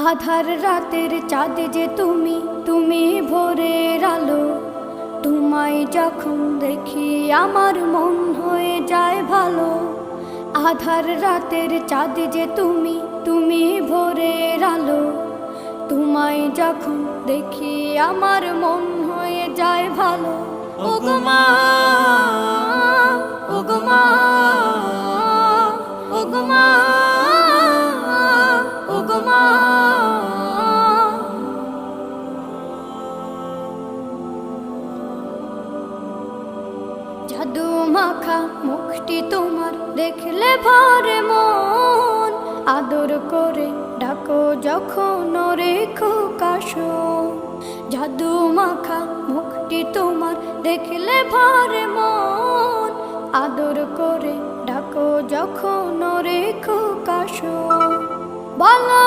আধার রাতের চাঁদ যে তুমি, তুমি ভোরের আলো। তোমায় যখন দেখি আমার মন হয়ে যায় ভালো। আধার রাতের চাঁদ যে তুমি, তুমি ভোরের আলো। তোমায় যখন দেখি আমার মন হয়ে যায় ভালো। ওগো মা, ওগো মা, ওগো মা, ওগো মা। জাদু মাখা মুখটি তোমার দেখলে ভরে মন। আদর করে ডাকো যখন রেখো কাশো। জাদু মাখা মুখটি তোমার দেখলে ভরে মন। আদর করে ডাকো যখন রেখো কাশো। বলো